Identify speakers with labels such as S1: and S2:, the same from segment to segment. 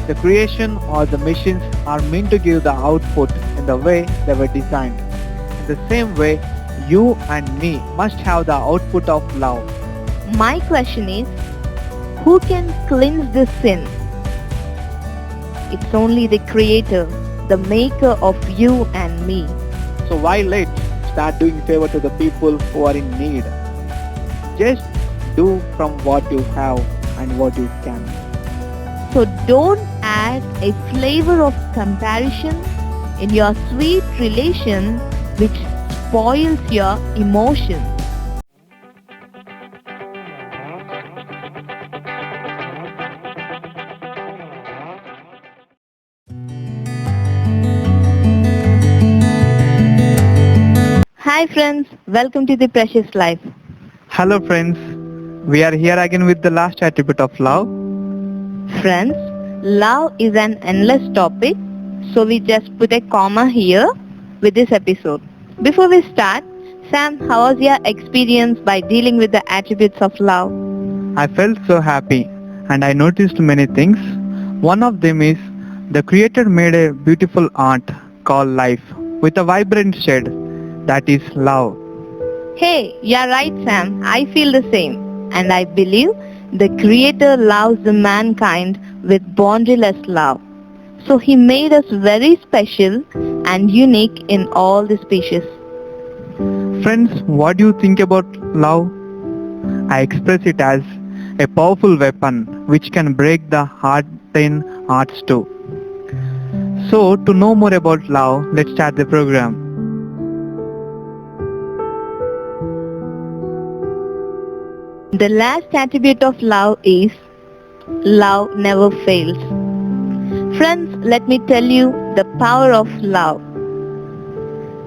S1: The creation or the machines are meant to give the output in the way they were designed. In the same way, you and me must have the output of love.
S2: My question is, who can cleanse this sin? It's only the Creator, the maker of you and me.
S1: So why let's start doing favor to the people who are in need? Just do from what you have and what you can.
S2: So don't add a flavor of comparison in your sweet relation which spoils your emotions. Hi friends, welcome to the Precious Life.
S1: Hello friends, we are here again with the last attribute of love.
S2: Friends, love is an endless topic, so we just put a comma here with this episode. Before we start, Sam, how was your experience by dealing with the attributes of love?
S1: I felt so happy and I noticed many things. One of them is the creator made a beautiful art called life with a vibrant shade, that is love.
S2: Hey, you're right Sam, I feel the same. And I believe the Creator loves the mankind with boundaryless love. So He made us very special and unique in all the species.
S1: Friends, what do you think about love? I express it as a powerful weapon which can break the hardened hearts too. So, to know more about love, let's start the program.
S2: The last attribute of love is love never fails. Friends, let me tell you the power of love.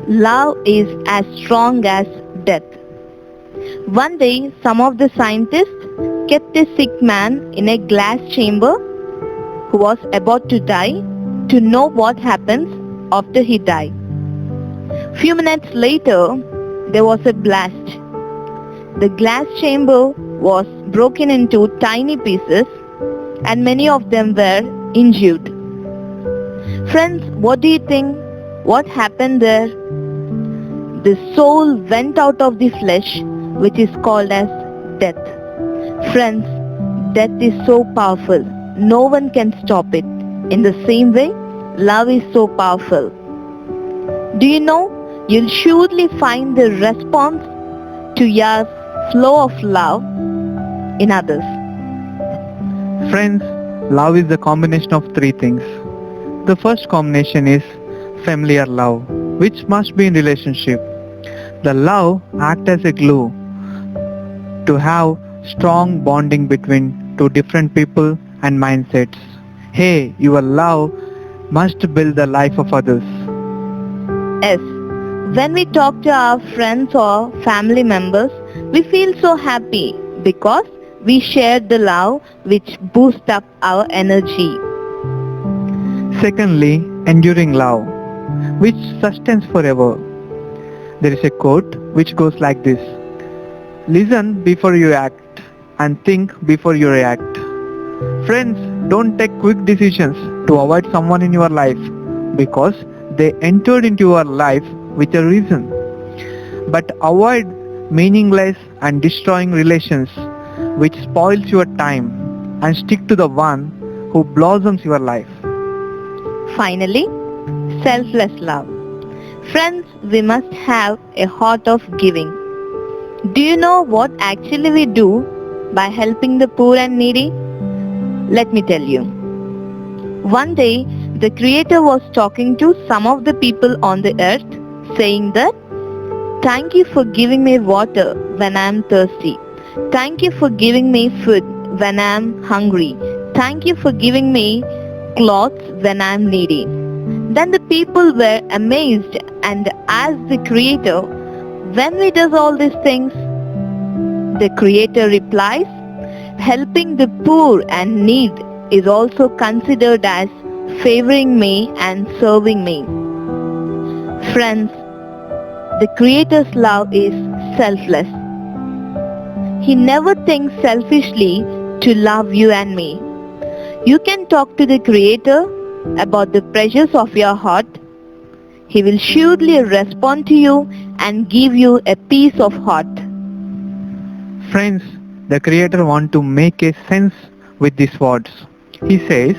S2: Love is as strong as death. One day, some of the scientists kept a sick man in a glass chamber who was about to die to know what happens after he died. Few minutes later, there was a blast. The glass chamber was broken into tiny pieces and many of them were injured. Friends, what do you think? What happened there? The soul went out of the flesh, which is called as death. Friends, death is so powerful. No one can stop it. In the same way, love is so powerful. Do you know, you'll surely find the response to your flow of love in others.
S1: Friends, love is the combination of three things. The first combination is familiar love, which must be in relationship. The love acts as a glue to have strong bonding between two different people and mindsets. Hey, your love must build the life of others.
S2: Yes, when we talk to our friends or family members, we feel so happy because we share the love which boosts up our energy.
S1: Secondly, enduring love, which sustains forever. There is a quote which goes like this: listen before you act and think before you react. Friends, don't take quick decisions to avoid someone in your life because they entered into your life with a reason. But avoid meaningless and destroying relations which spoils your time and stick to the one who blossoms your life.
S2: Finally, selfless love. Friends, we must have a heart of giving. Do you know what actually we do by helping the poor and needy? Let me tell you. One day, the Creator was talking to some of the people on the earth, saying that, "Thank you for giving me water when I am thirsty. Thank you for giving me food when I am hungry. Thank you for giving me clothes when I am needy." Then the people were amazed and asked the Creator, "When we does all these things?" The Creator replies, "Helping the poor and need is also considered as favoring me and serving me." Friends, the Creator's love is selfless. He never thinks selfishly to love you and me. You can talk to the Creator about the pressures of your heart. He will surely respond to you and give you a peace of heart.
S1: Friends, the Creator wants to make a sense with these words. He says,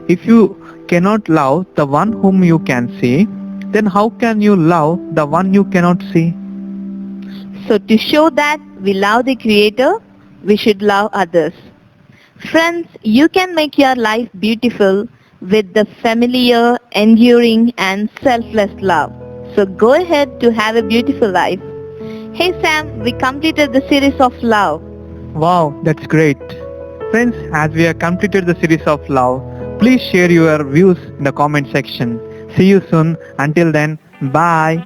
S1: if you cannot love the one whom you can see, then how can you love the one you cannot see?
S2: So to show that we love the Creator, we should love others. Friends, you can make your life beautiful with the familiar, enduring and selfless love. So go ahead to have a beautiful life. Hey Sam, we completed the series of love.
S1: Wow, that's great. Friends, as we have completed the series of love, please share your views in the comment section. See you soon. Until then, bye.